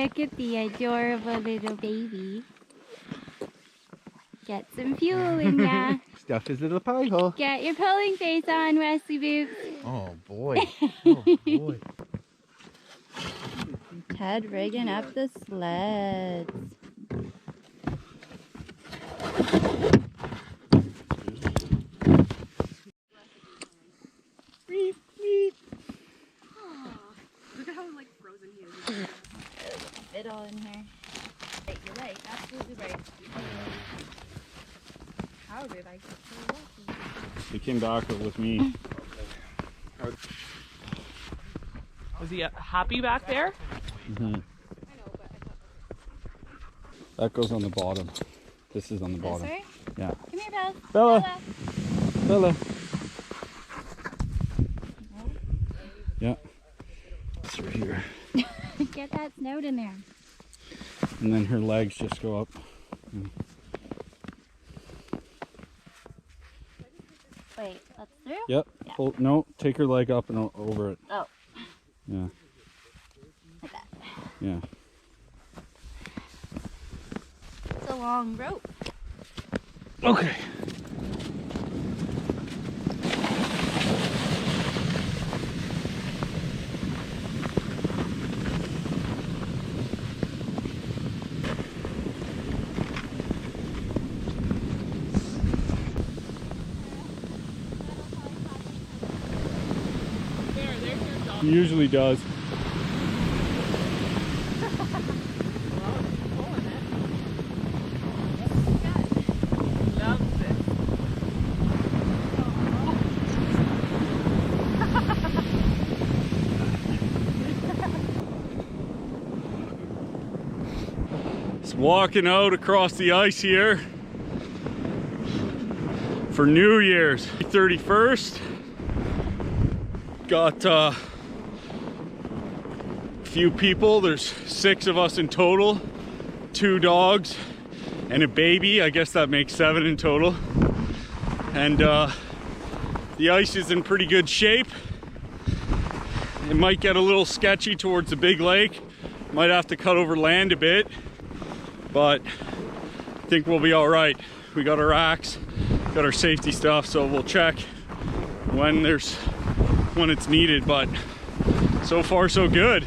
Look at the adorable little baby. Get some fuel in ya. Stuff his little pie hole. Get your pulling face on, Wesley Boots. Oh boy. Oh boy. Ted rigging up the sleds. Beep, beep. Look at how like frozen he is. There's a fiddle in here. Right, you're right, absolutely right. How did I get so lucky? He came back with me. Was he happy back there? Mm-hmm. That goes on the bottom. This is on the bottom. Sorry? Yeah. Come here, Belle. Bella. Bella. Yeah. Through here. Get that snout in there. And then her legs just go up. Wait, that's through? Yep. Yeah. Oh, no, take her leg up and over it. Oh. Yeah. Like that. Yeah. It's a long rope. Okay. He usually does. Just walking out across the ice here for New Year's 31st. Got few people. There's 6 of us in total, 2 dogs and a baby. I guess that makes 7 in total. And the ice is in pretty good shape. It might get a little sketchy towards the big lake. Might have to cut over land a bit, but I think we'll be all right. We got our axe, got our safety stuff, so we'll check when it's needed, but so far so good.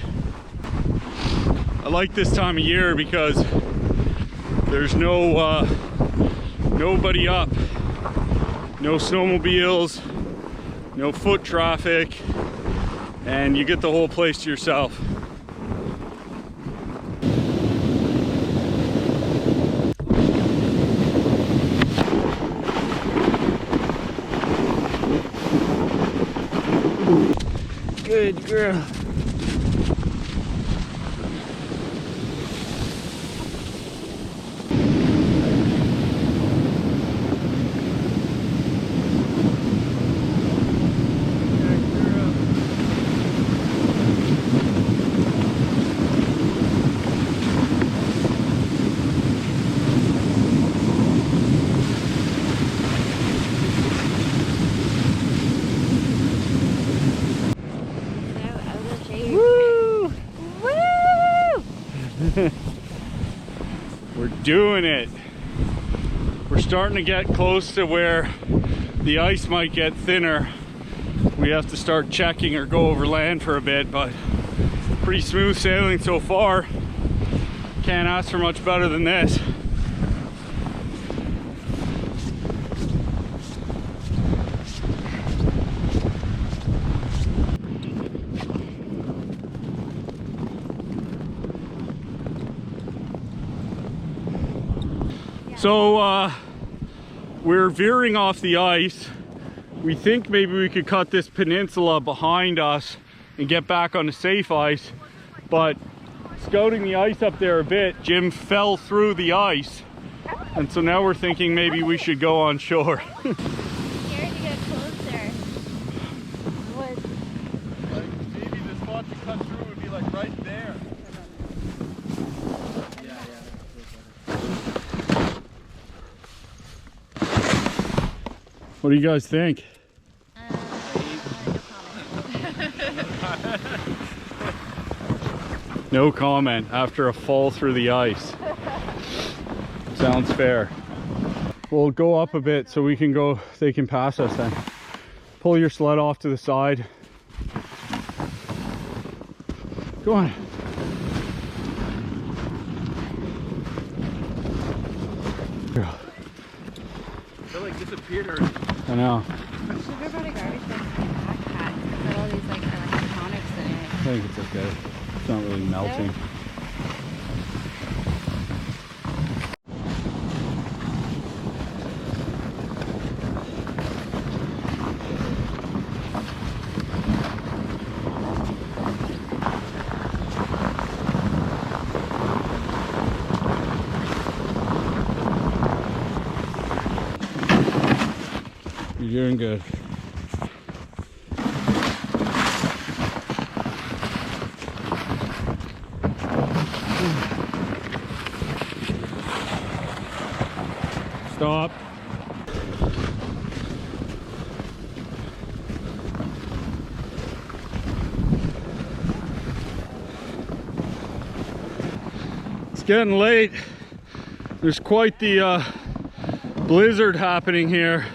I like this time of year because there's nobody up, no snowmobiles, no foot traffic, and you get the whole place to yourself. Good girl. We're doing it. We're starting to get close to where the ice might get thinner. We have to start checking or go over land for a bit, but pretty smooth sailing so far. Can't ask for much better than this. So we're veering off the ice. We think maybe we could cut this peninsula behind us and get back on the safe ice, but scouting the ice up there a bit, Jim fell through the ice, and so now we're thinking maybe we should go on shore. Scared to get closer. What? Like maybe the spot to cut through would be like right there. What do you guys think? No comment after a fall through the ice. Sounds fair. We'll go up a bit so we can go, they can pass us then. Pull your sled off to the side. Go on. They like disappeared. I know. Sugar brought a garbage bag in my backpack. It's got all these like electronics in it. I think it's okay. It's not really melting. You're doing good. Stop. It's getting late. There's quite the blizzard happening here.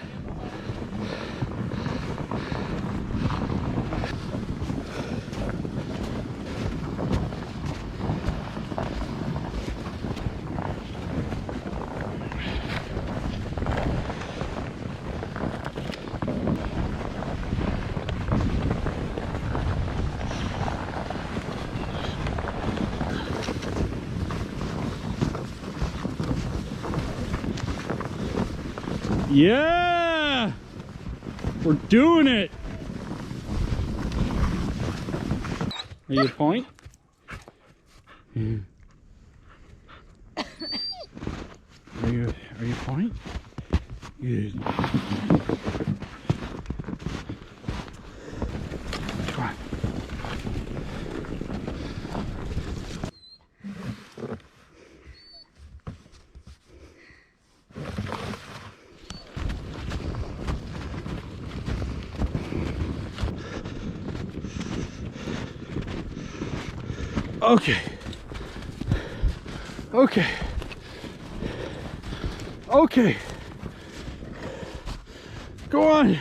Yeah! We're doing it! Are you a point? Yeah. Are you a point? Good. Come on. Okay. Okay. Okay. Go on.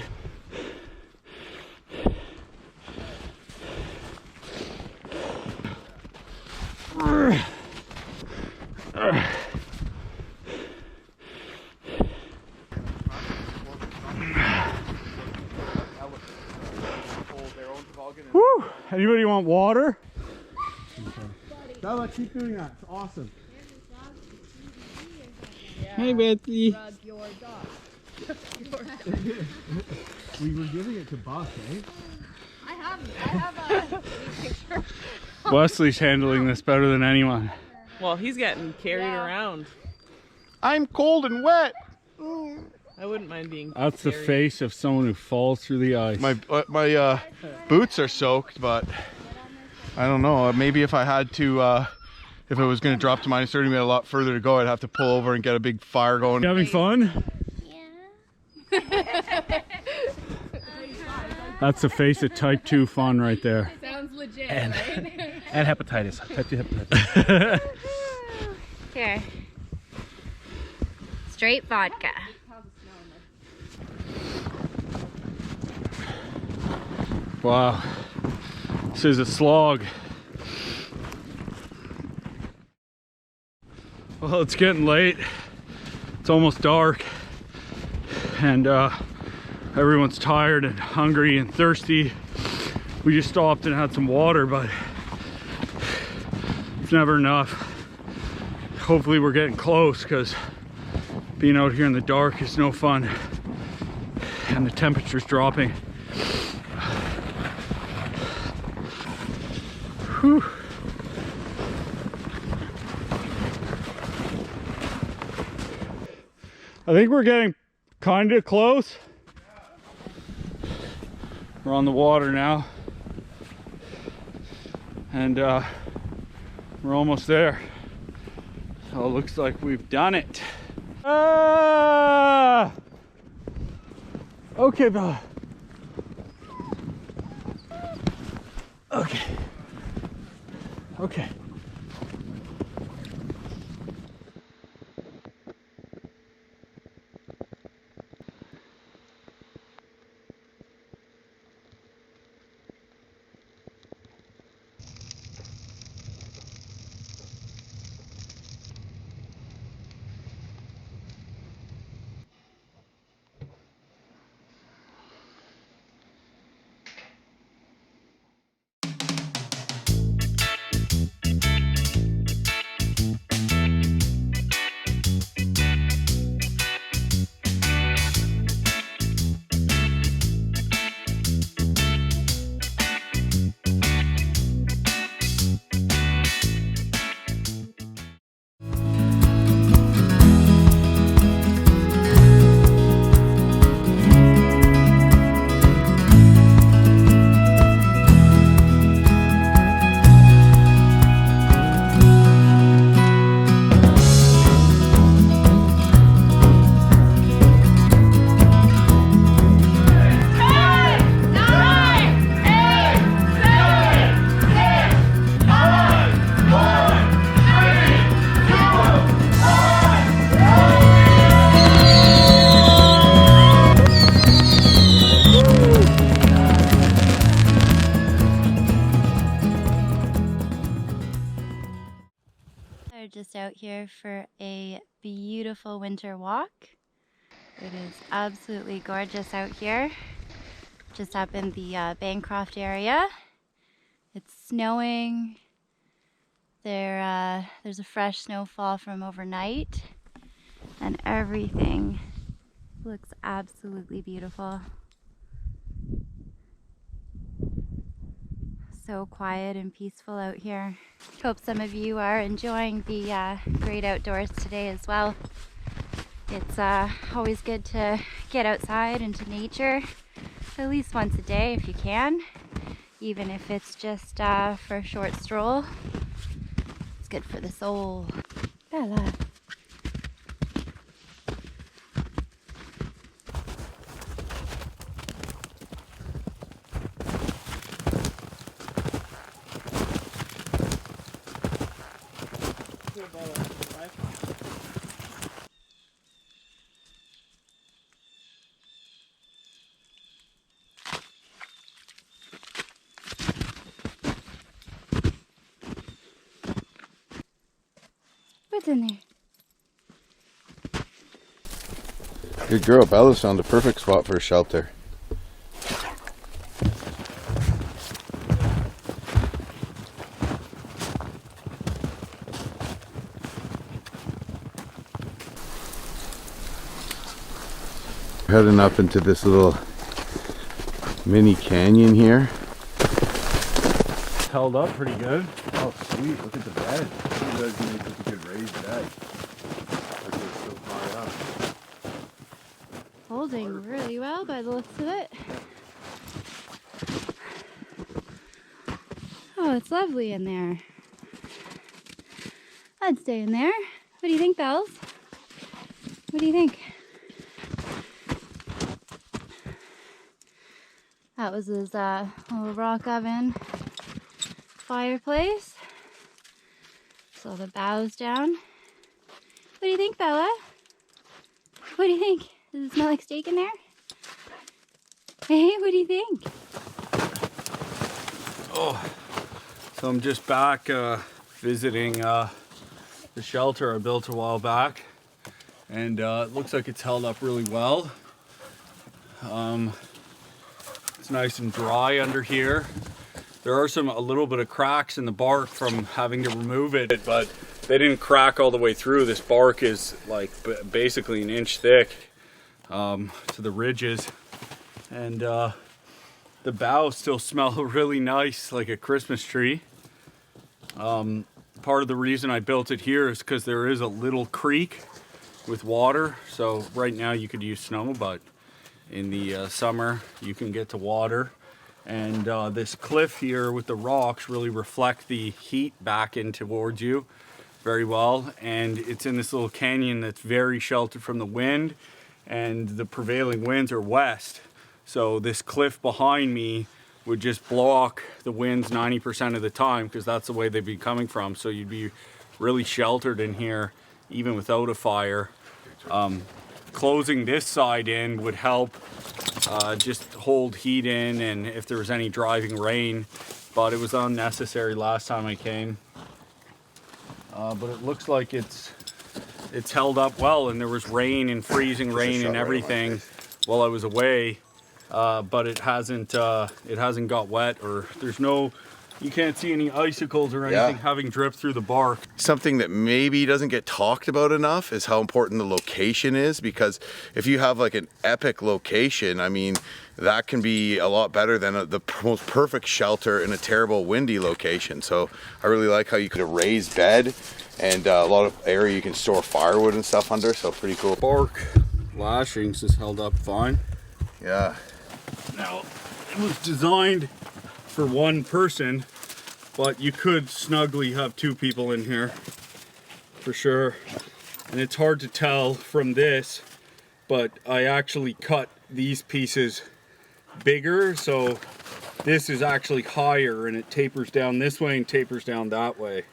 Woo! Anybody want water? Bella, keep doing that. It's awesome. Hey, Betsy. Rub your dog. We were giving it to Buck, eh? I have a picture. Wesley's handling this better than anyone. Well, he's getting carried around. I'm cold and wet. I wouldn't mind being That's the carried. face of someone who falls through the ice. My boots are soaked, but I don't know. Maybe if I had to, if it was going to drop to minus 30, we had a lot further to go. I'd have to pull over and get a big fire going. You having fun? Yeah. That's the face of type 2 fun right there. Sounds legit, right? And hepatitis. Type 2 hepatitis. Here. Straight vodka. Wow. This is a slog. Well, it's getting late. It's almost dark. And everyone's tired and hungry and thirsty. We just stopped and had some water, but it's never enough. Hopefully we're getting close, because being out here in the dark is no fun. And the temperature's dropping. Whew. I think we're getting kind of close. We're on the water now. And we're almost there. So it looks like we've done it. Ah! Okay, Bella. Okay. Okay. just out here for a beautiful winter walk. It is absolutely gorgeous out here. Just up in the Bancroft area. It's snowing. There's a fresh snowfall from overnight, and everything looks absolutely beautiful. So quiet and peaceful out here. Hope some of you are enjoying the great outdoors today as well. It's always good to get outside into nature at least once a day if you can, even if it's just for a short stroll. It's good for the soul. Bella. What's in there? Good girl. Bella's found the perfect spot for a shelter. Heading up into this little mini canyon here. Held up pretty good. Oh sweet, look at the bed. You guys made such a good raised bed. Look, it's so far up. Holding really well by the looks of it. Oh, it's lovely in there. I'd stay in there. What do you think, Bells? What do you think? That was his little rock oven fireplace. So the boughs down. What do you think, Bella? What do you think? Does it smell like steak in there? Hey, what do you think? Oh, so I'm just back visiting the shelter I built a while back, and it looks like it's held up really well. It's nice and dry under here. There are a little bit of cracks in the bark from having to remove it, but they didn't crack all the way through. This bark is like basically an inch thick to the ridges, and the boughs still smell really nice, like a Christmas tree. Part of the reason I built it here is because there is a little creek with water. So right now you could use snow, but in the summer you can get to water. And this cliff here with the rocks really reflect the heat back in towards you very well. And it's in this little canyon that's very sheltered from the wind, and the prevailing winds are west. So this cliff behind me would just block the winds 90% of the time, because that's the way they'd be coming from. So you'd be really sheltered in here even without a fire. Closing this side in would help just hold heat in, and if there was any driving rain, but it was unnecessary last time I came. But it looks like it's held up well, and there was rain and freezing rain and everything while I was away, but it hasn't got wet, or you can't see any icicles or anything having dripped through the bark. Something that maybe doesn't get talked about enough is how important the location is, because if you have like an epic location, I mean, that can be a lot better than the most perfect shelter in a terrible windy location. So I really like how you could have raised bed and a lot of area you can store firewood and stuff under, so pretty cool. Bark lashings is held up fine. Yeah. Now, it was designed for one person, but you could snugly have two people in here for sure. And it's hard to tell from this, but I actually cut these pieces bigger, so this is actually higher, and it tapers down this way and tapers down that way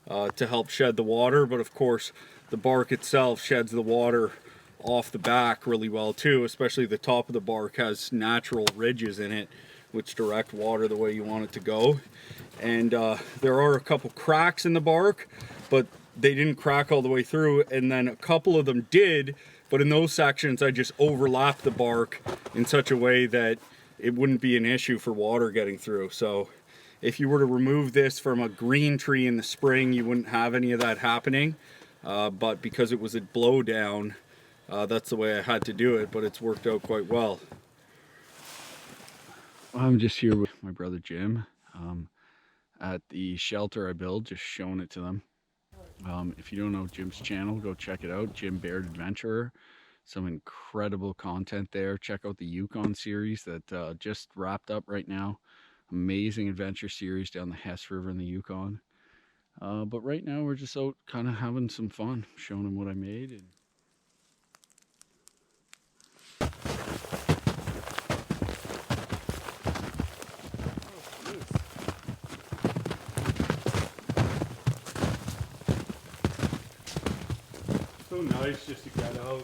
to help shed the water. But of course the bark itself sheds the water off the back really well too, especially the top of the bark has natural ridges in it which direct water the way you want it to go. And there are a couple cracks in the bark, but they didn't crack all the way through, and then a couple of them did, but in those sections I just overlapped the bark in such a way that it wouldn't be an issue for water getting through. So if you were to remove this from a green tree in the spring, you wouldn't have any of that happening, but because it was a blow down, that's the way I had to do it, but it's worked out quite well. I'm just here with my brother Jim at the shelter I built, just showing it to them. If you don't know Jim's channel, go check it out, Jim Baird Adventurer. Some incredible content there. Check out the Yukon series that just wrapped up right now. Amazing adventure series down the Hess River in the Yukon. But right now we're just out kind of having some fun, showing them what I made. And so nice just to get out.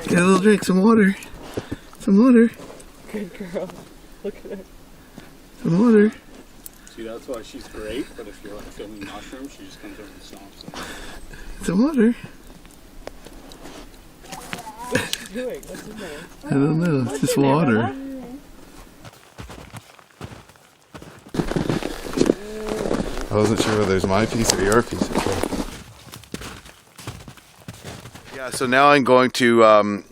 Get a little drink, some water. Some water. Good girl. Look at her. Some water. See, that's why she's great, but if you're like filming mushrooms, she just comes over and stomps them. Some water. What's she doing? What's in there? I don't know. It's just water. I wasn't sure whether it was my piece or your piece. Yeah, so now I'm going to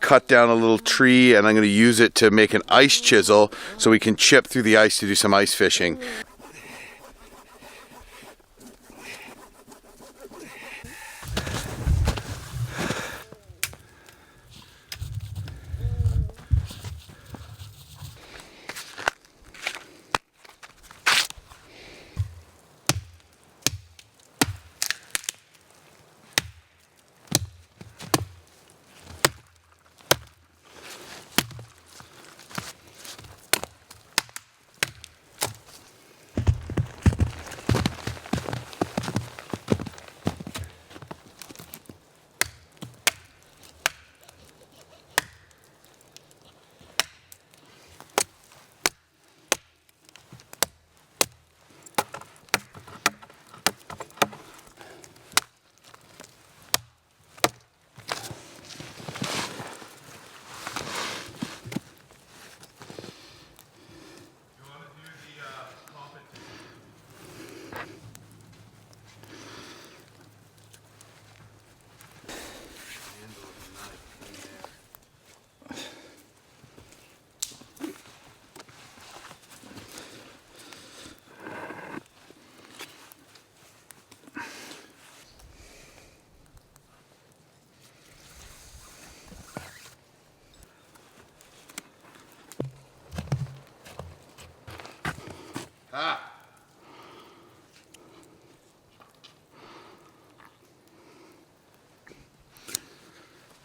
cut down a little tree, and I'm going to use it to make an ice chisel so we can chip through the ice to do some ice fishing.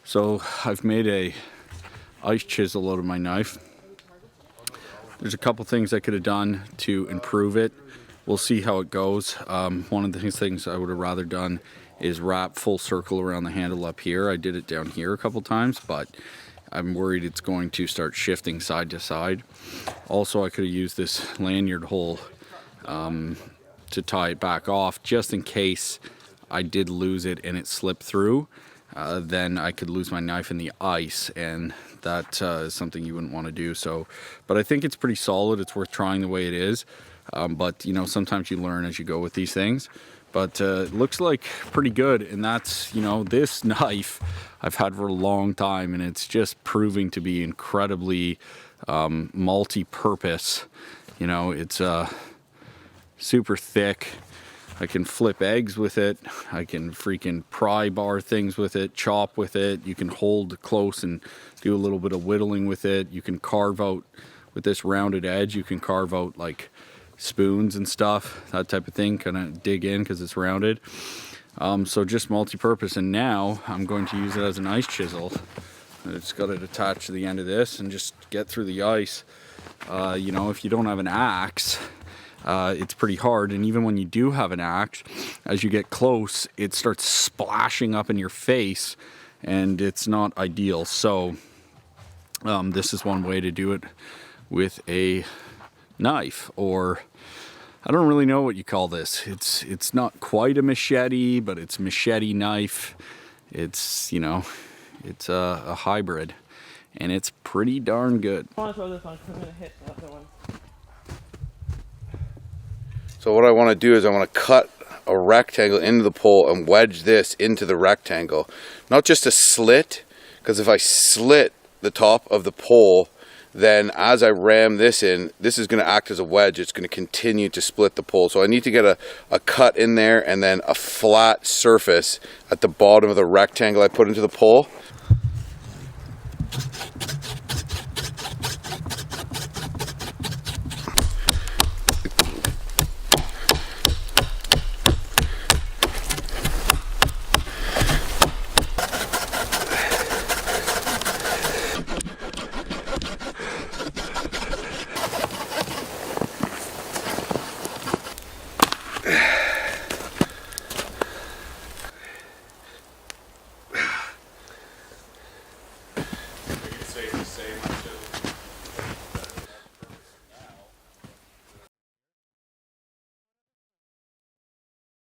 So I've made a ice chisel out of my knife. There's a couple things I could have done to improve it. We'll see how it goes. One of the things I would have rather done is wrap full circle around the handle up here. I did it down here a couple times, but I'm worried it's going to start shifting side to side. Also, I could have used this lanyard hole to tie it back off, just in case I did lose it and it slipped through. then I could lose my knife in the ice, and that is something you wouldn't want to do. So, but I think it's pretty solid. It's worth trying the way it is. But you know, sometimes you learn as you go with these things. But it looks like pretty good, and that's, you know, this knife I've had for a long time, and it's just proving to be incredibly multi-purpose. You know, it's super thick. I can flip eggs with it. I can freaking pry bar things with it, chop with it. You can hold close and do a little bit of whittling with it. You can carve out, with this rounded edge, you can carve out like spoons and stuff, that type of thing, kind of dig in because it's rounded. So just multi-purpose, and now I'm going to use it as an ice chisel. I just got it attached to the end of this and just get through the ice. You know, if you don't have an axe, it's pretty hard, and even when you do have an axe, as you get close, it starts splashing up in your face, and it's not ideal. So this is one way to do it with a knife, or I don't really know what you call this. It's not quite a machete, but it's machete knife. It's, you know, it's a hybrid, and it's pretty darn good. I want to throw this on because I'm going to hit the other one. So what I want to do is I want to cut a rectangle into the pole and wedge this into the rectangle. Not just a slit, because if I slit the top of the pole, then as I ram this in, this is going to act as a wedge. It's going to continue to split the pole. So I need to get a cut in there, and then a flat surface at the bottom of the rectangle I put into the pole.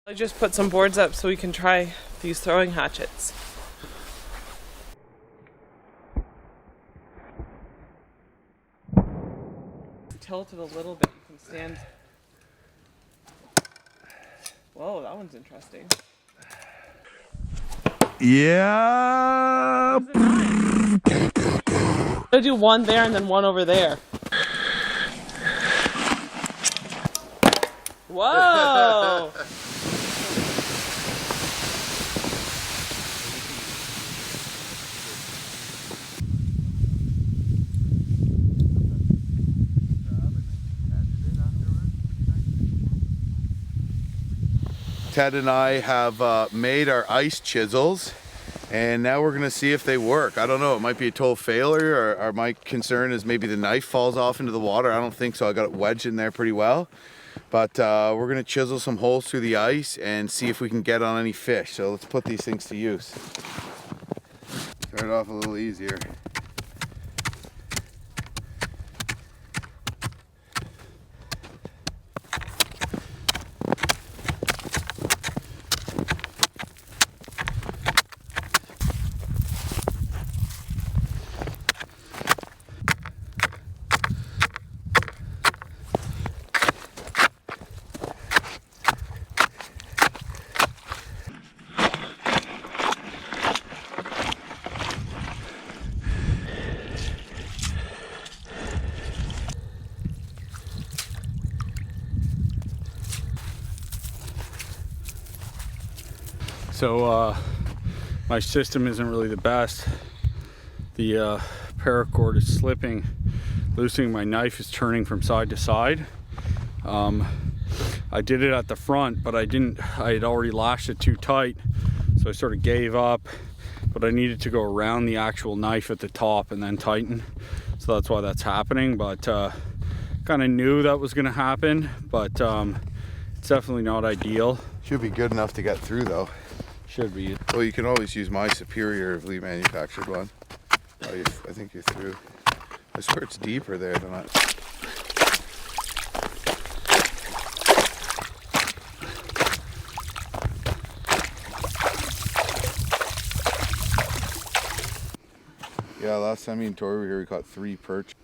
I just put some boards up so we can try these throwing hatchets. Tilt it a little bit, you can stand. Whoa, that one's interesting. Yeah. I'm gonna do one there and then one over there. Whoa! Ted and I have made our ice chisels, and now we're gonna see if they work. I don't know, it might be a total failure, or my concern is maybe the knife falls off into the water. I don't think so. I got it wedged in there pretty well. But we're gonna chisel some holes through the ice and see if we can get on any fish. So let's put these things to use. Start off a little easier. So my system isn't really the best. The paracord is slipping, loosening. My knife is turning from side to side. I did it at the front, but I had already lashed it too tight, so I sort of gave up. But I needed to go around the actual knife at the top and then tighten, so that's why that's happening. But kind of knew that was going to happen, but it's definitely not ideal. Should be good enough to get through though. Should be. Well, you can always use my superiorly manufactured one. Oh, I think you're through. I swear it's deeper there than that. Yeah, last time me and Tori were here, we caught 3 perch.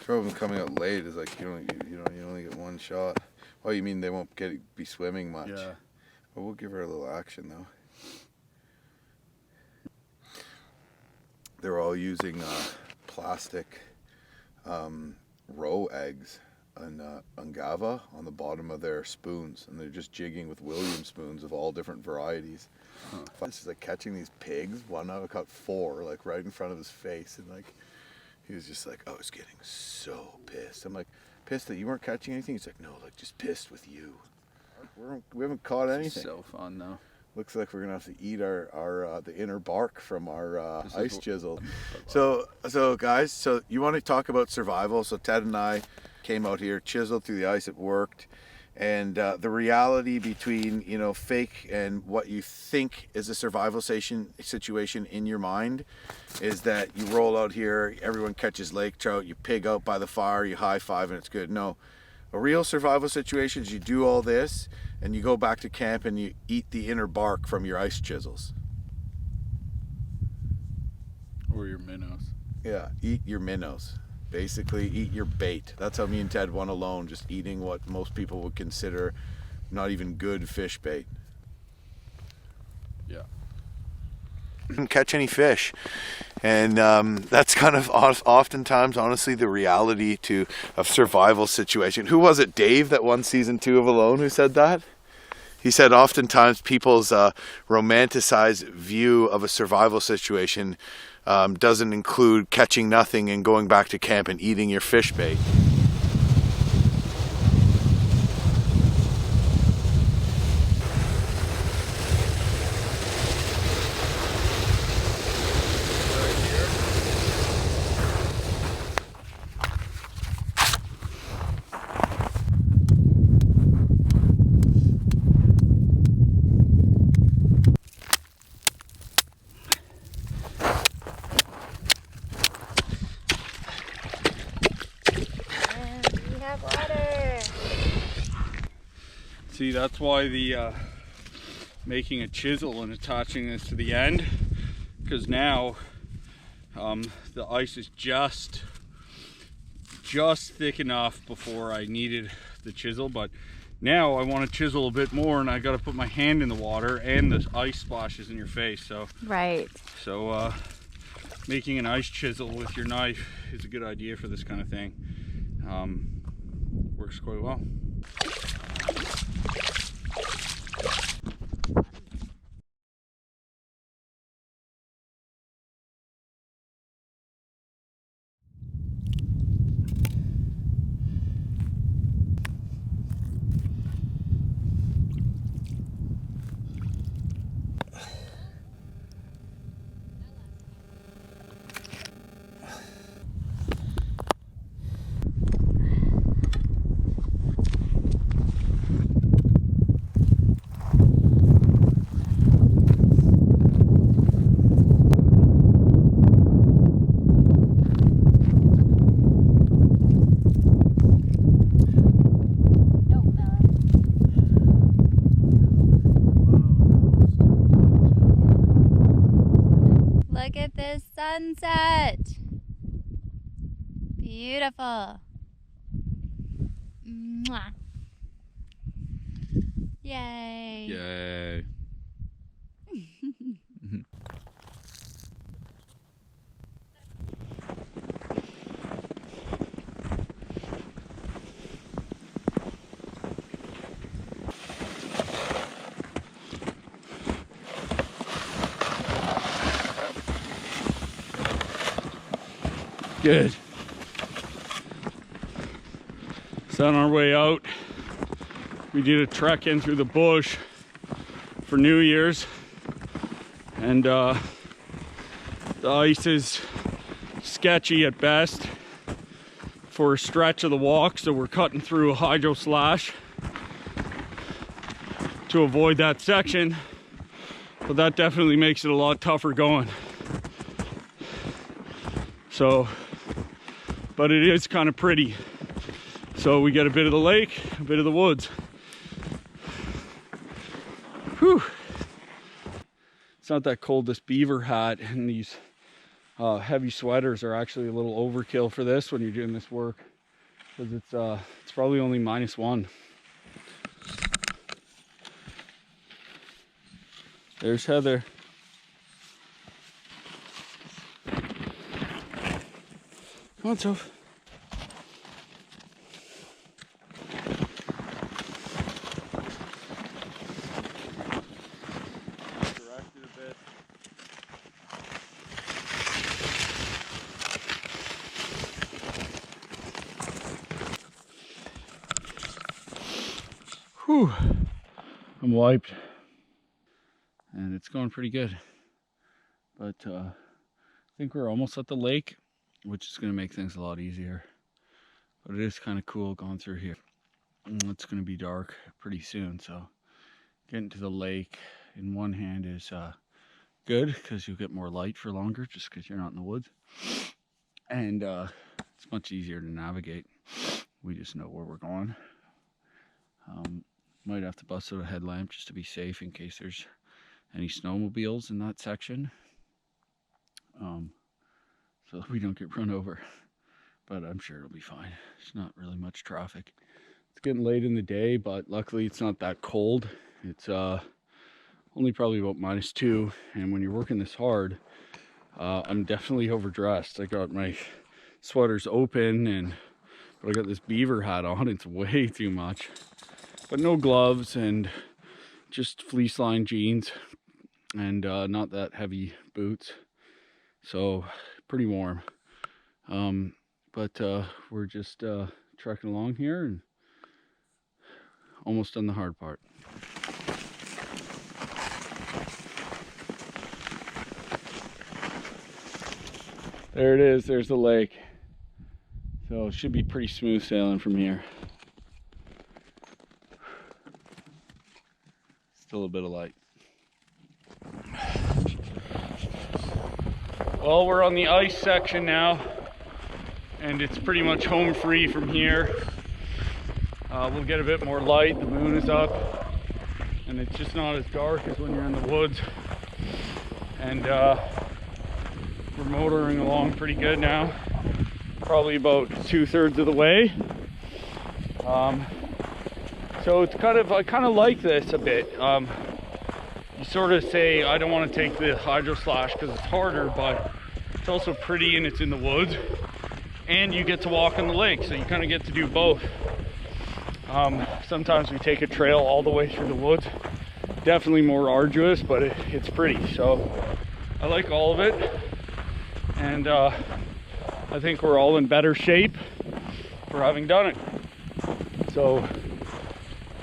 Trouble with coming out late is like you only get 1 shot. Oh, you mean they won't be swimming much? Yeah. Well, we'll give her a little action though. They're all using plastic roe eggs and ungava on the bottom of their spoons, and they're just jigging with William spoons of all different varieties. This is like catching these pigs. One I caught 4 like right in front of his face, and like he was just like, I was getting so pissed. I'm like, pissed that you weren't catching anything? He's like, no, like just pissed with you. We haven't caught anything. So fun though. Looks like we're gonna have to eat the inner bark from our ice chisel. So guys, so you want to talk about survival? So Ted and I came out here, chiseled through the ice. It worked, and the reality between fake and what you think is a survival situation in your mind is that you roll out here, everyone catches lake trout, you pig out by the fire, you high five, and it's good. No. A real survival situation is you do all this and you go back to camp and you eat the inner bark from your ice chisels. Or your minnows. Yeah, eat your minnows. Basically, eat your bait. That's how me and Ted went alone, just eating what most people would consider not even good fish bait. Yeah. Didn't catch any fish. And that's kind of oftentimes, honestly, the reality of survival situation. Who was it, Dave, that won season 2 of Alone, who said that? He said oftentimes people's romanticized view of a survival situation doesn't include catching nothing and going back to camp and eating your fish bait. See, that's why the making a chisel and attaching this to the end, because now the ice is just thick enough before I needed the chisel, but now I want to chisel a bit more and I got to put my hand in the water and the ice splashes in your face. So Right. So making an ice chisel with your knife is a good idea for this kind of thing. Works quite well. Look at this sunset. Beautiful. Mwah. Yay. Yay. Good. So on our way out, we did a trek in through the bush for New Year's, and the ice is sketchy at best for a stretch of the walk, so we're cutting through a hydro slash to avoid that section, but that definitely makes it a lot tougher going. So, but it is kind of pretty. So we get a bit of the lake, a bit of the woods. Whew. It's not that cold. This beaver hat and these heavy sweaters are actually a little overkill for this when you're doing this work, because it's probably only -1. There's Heather. Come on, Soph. Directed a bit. Whew. I'm wiped. And it's going pretty good. But I think we're almost at the lake, which is going to make things a lot easier. But it is kind of cool going through here. It's going to be dark pretty soon, so getting to the lake in one hand is good, because you'll get more light for longer just because you're not in the woods. And it's much easier to navigate. We just know where we're going. Might have to bust out a headlamp just to be safe in case there's any snowmobiles in that section, so that we don't get run over. But I'm sure it'll be fine. There's not really much traffic. It's getting late in the day, but luckily it's not that cold. It's only probably about -2, and when you're working this hard, I'm definitely overdressed. I got my sweaters open, but I got this beaver hat on. It's way too much. But no gloves, and just fleece lined jeans, and not that heavy boots, so pretty warm. But we're just trekking along here and almost done the hard part. There it is, there's the lake. So it should be pretty smooth sailing from here. Still a bit of light. Well, we're on the ice section now, and it's pretty much home free from here. We'll get a bit more light. The moon is up, and it's just not as dark as when you're in the woods. And we're motoring along pretty good now, probably about 2/3 of the way. So it's I kind of like this a bit. You sort of say, I don't want to take the hydro slash because it's harder, but it's also pretty and it's in the woods, and you get to walk on the lake, so you kind of get to do both. Sometimes we take a trail all the way through the woods. Definitely more arduous, but it's pretty. So I like all of it, and I think we're all in better shape for having done it. So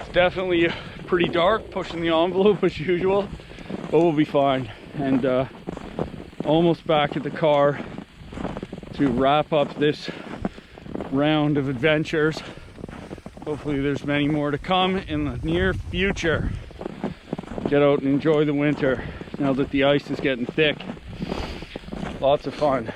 it's definitely pretty dark, pushing the envelope as usual, but we'll be fine. And almost back at the car to wrap up this round of adventures. Hopefully there's many more to come in the near future. Get out and enjoy the winter now that the ice is getting thick. Lots of fun.